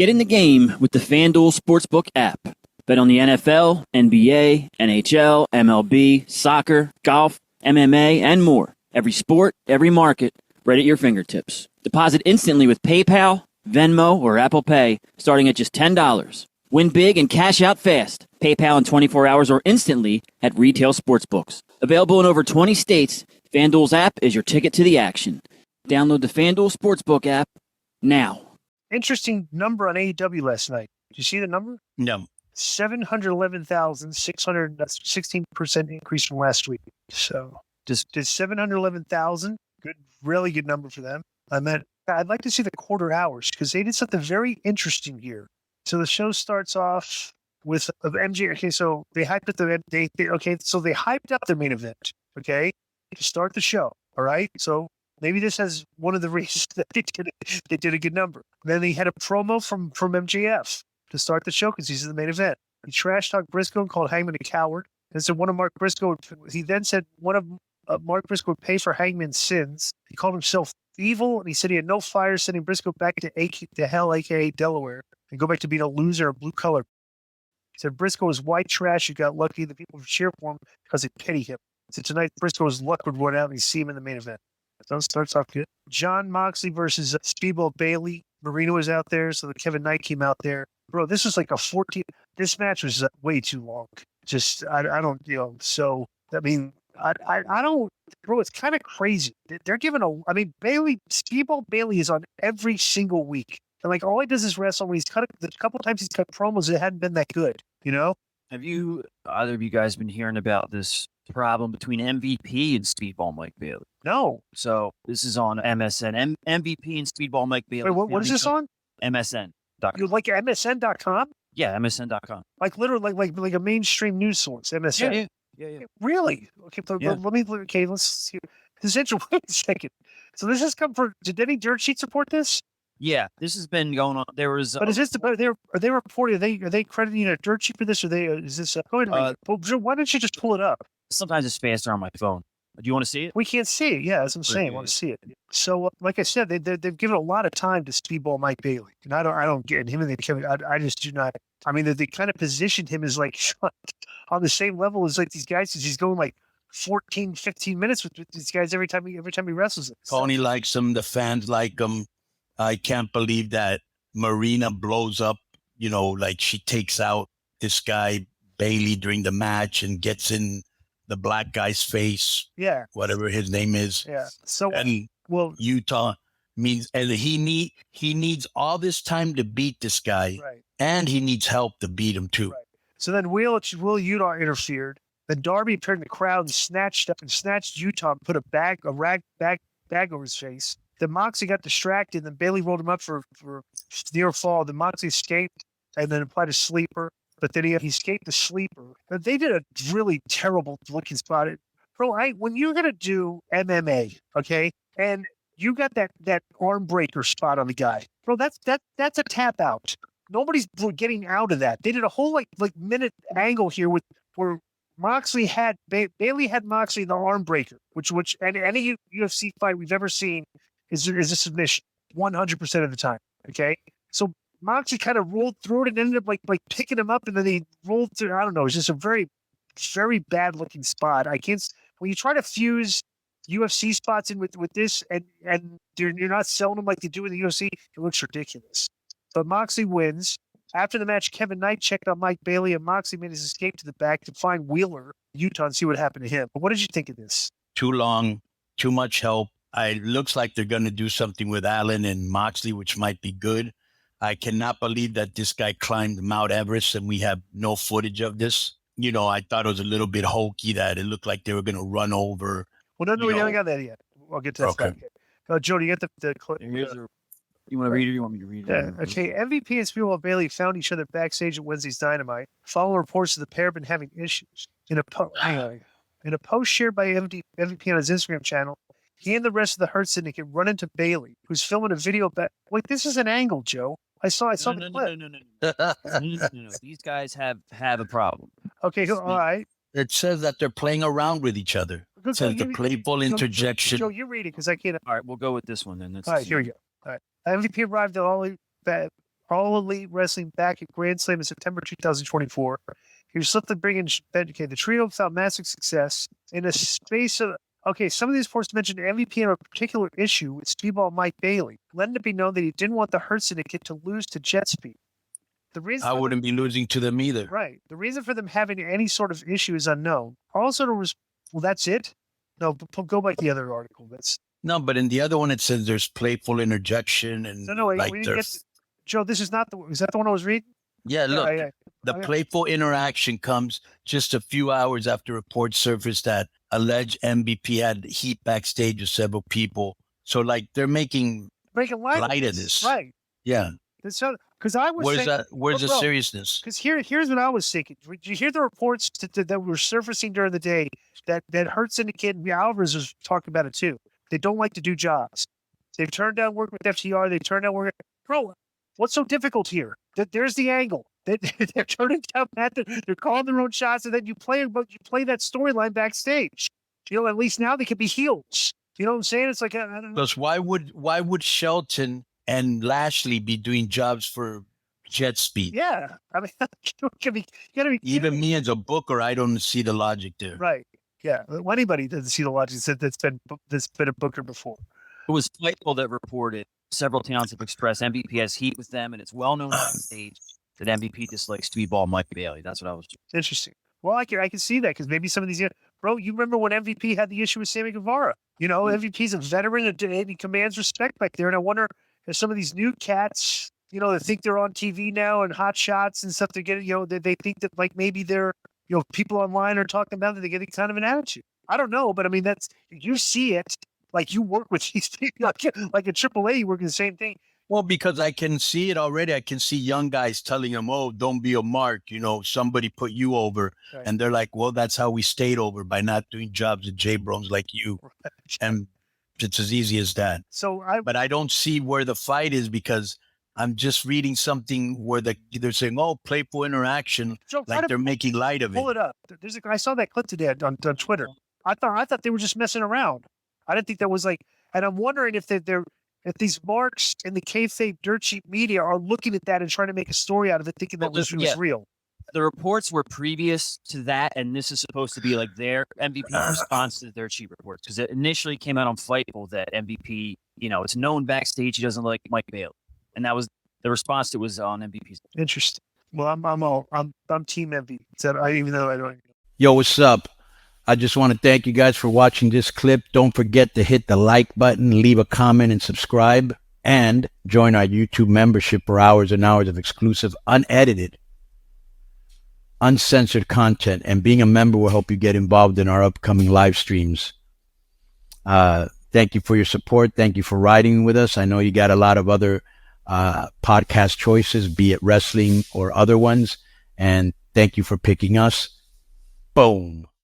Get in the game with the FanDuel Sportsbook app. Bet on the NFL, NBA, NHL, MLB, soccer, golf, MMA, and more. Every sport, every market, right at your fingertips. Deposit instantly with PayPal, Venmo, or Apple Pay, starting at just $10. Win big and cash out fast. PayPal in 24 hours or instantly at retail sportsbooks. Available in over 20 states, FanDuel's app is your ticket to the action. Download the FanDuel Sportsbook app now. Interesting number on AEW last night. Did you see the number? No. 711,600, that's 16% increase from last week. So just did 711,000. Good, really good number for them. I'd like to see the quarter hours because they did something very interesting here. So the show starts off with MJ. Okay, so they hyped up they hyped up their main event. Okay, to start the show. All right, so maybe this has one of the reasons that they did a good number. Then they had a promo from MJF to start the show because he's in the main event. He trash talked Briscoe and called Hangman a coward. And so he then said one of Mark Briscoe would pay for Hangman's sins. He called himself evil, and he said he had no fire, sending Briscoe back to hell, a.k.a. Delaware, and go back to being a loser, a blue collar. He said Briscoe was white trash. You got lucky. The people cheer for him because they pity him. So tonight, Briscoe's luck would run out, and you see him in the main event. So it starts off good. John Moxley versus Speedball Bailey. Marino was out there, so the Kevin Knight came out there. Bro, this was like a 14. This match was way too long. Just I don't So I mean I don't. Bro, it's kind of crazy. They're giving Speedball Bailey is on every single week, and like all he does is wrestle. When the couple times he's cut promos, it hadn't been that good. Have either of you guys been hearing about this problem between MVP and Speedball Mike Bailey? No. So this is on MSN. MVP and Speedball Mike Bailey. Wait, what is this on? MSN. You like MSN.com? Yeah, MSN.com. Like literally, like a mainstream news source. MSN. Yeah. Really? Okay, let me. Okay, let's see. This is interesting. Wait a second. So this has come from. Did any dirt sheets report this? Yeah, this has been going on. There was. But is this are they reporting? Are they crediting a dirt sheet for this? Or is this? Go ahead. Why don't you just pull it up? Sometimes it's faster on my phone. Do you want to see it? We can't see it. Yeah, that's what I'm saying. I want to see it. So, like I said, they've given a lot of time to Speedball Mike Bailey, and I don't get him and the Kevin. I just do not. I mean, they kind of positioned him as like on the same level as like these guys. He's going like 14, 15 minutes with these guys every time he wrestles them. Tony likes him. The fans like him. I can't believe that Marina blows up. Like she takes out this guy Bailey during the match and gets in the black guy's face. Yeah. Whatever his name is. Yeah. So Utah means, and he needs all this time to beat this guy. Right. And he needs help to beat him too. Right. So then Will Utah interfered. Then Darby appeared in the crowd and snatched Utah and put a rag over his face. Then Moxley got distracted. Then Bailey rolled him up for near fall. Then Moxley escaped and then applied a sleeper. But then he escaped the sleeper. But they did a really terrible looking spot. Bro, when you're gonna do MMA, okay, and you got that arm breaker spot on the guy, bro, that's a tap out. Nobody's getting out of that. They did a whole like minute angle here where Moxley had Bailey had Moxley in the arm breaker, which and any UFC fight we've ever seen is a submission 100% of the time. Okay, so Moxley kind of rolled through it and ended up like picking him up, and then he rolled through. I don't know. It's just a very, very bad looking spot. I can't. When you try to fuse UFC spots in with this, and you're not selling them like they do in the UFC, it looks ridiculous. But Moxley wins. After the match, Kevin Knight checked on Mike Bailey, and Moxley made his escape to the back to find Wheeler, Utah, and see what happened to him. But what did you think of this? Too long, too much help. It looks like they're going to do something with Allen and Moxley, which might be good. I cannot believe that this guy climbed Mount Everest and we have no footage of this. I thought it was a little bit hokey that it looked like they were going to run over. Well, no, we haven't got that yet. I'll get to that. Okay. Joe, do you get the clip? You want to read it or you want me to read it? Yeah. Okay, MVP and Speedball Bailey found each other backstage at Wednesday's Dynamite. Following reports of the pair have been having issues. In a post shared by MVP on his Instagram channel, he and the rest of the Hurt Syndicate run into Bailey, who's filming a video back. Wait, this is an angle, Joe. I saw the clip. No. These guys have a problem. Okay, all right. It says that they're playing around with each other. It says the playful interjection. Joe, you read it because I can't. All right, we'll go with this one then. All right, here we go. All right. MVP arrived at All Elite Wrestling back at Grand Slam in September 2024. Here's something bringing okay, the trio found massive success in a space of. Okay, some of these reports mentioned MVP had a particular issue with Speedball Mike Bailey, letting it be known that he didn't want the Hurt Syndicate to lose to Jet Speed. The reason I wouldn't be losing to them either. Right. The reason for them having any sort of issue is unknown. Also, there was, well, that's it? No, go back to the other article. No, but in the other one, it says there's playful interjection and No, wait, like we didn't get, Joe, this is not is that the one I was reading? Yeah, look, the Okay. playful interaction comes just a few hours after reports surfaced that alleged MVP had heat backstage with several people. So, like, they're making light of this. Right. Yeah. Because I was saying, where's the seriousness? Because here's what I was thinking. Did you hear the reports that were surfacing during the day that Hurt Syndicate and Alvarez was talking about it too? They don't like to do jobs. They've turned down work with FTR. They turned down work. Bro, what's so difficult here? There's the angle. They're turning down Matt. They're calling their own shots, and then you play that storyline backstage. At least now they can be heels. You know what I'm saying? It's like I don't know. Because why would Shelton and Lashley be doing jobs for Jet Speed? Yeah, I mean, you gotta be. Even me as a booker, I don't see the logic there. Right. Yeah. Well, anybody doesn't see the logic that's been a booker before. It was Fightful that reported several towns have expressed MVP has heat with them, and it's well known on stage that MVP dislikes Speedball Mike Bailey. That's what I was. Interesting. Well, I can see that because maybe some of these, bro, you remember when MVP had the issue with Sammy Guevara? MVP's a veteran and he commands respect back there. And I wonder if some of these new cats, they think they're on TV now and hot shots and stuff. They're getting, they think that like maybe they're, people online are talking about that they're getting kind of an attitude. I don't know, but I mean, you see it. Like you work with these people, like at AAA, you work in the same thing. Well, because I can see it already. I can see young guys telling them, "Oh, don't be a mark." Somebody put you over, right. And they're like, "Well, that's how we stayed over by not doing jobs at J-Bros like you." Right. And it's as easy as that. But I don't see where the fight is because I'm just reading something where they're saying, "Oh, playful interaction," Joe, like they're making light of it. Pull it up. I saw that clip today on Twitter. I thought they were just messing around. I didn't think that was like, and I'm wondering if if these marks in the kayfabe dirt sheet media are looking at that and trying to make a story out of it, thinking that was real. The reports were previous to that, and this is supposed to be like their MVP response to the dirt sheet reports because it initially came out on Fightful that MVP, it's known backstage he doesn't like Mike Bailey, and that was the response that was on MVP's. Interesting. Well, I'm team MVP. Even though I don't. Yo, what's up? I just want to thank you guys for watching this clip. Don't forget to hit the like button, leave a comment, and subscribe. And join our YouTube membership for hours and hours of exclusive, unedited, uncensored content. And being a member will help you get involved in our upcoming live streams. Thank you for your support. Thank you for riding with us. I know you got a lot of other podcast choices, be it wrestling or other ones. And thank you for picking us. Boom.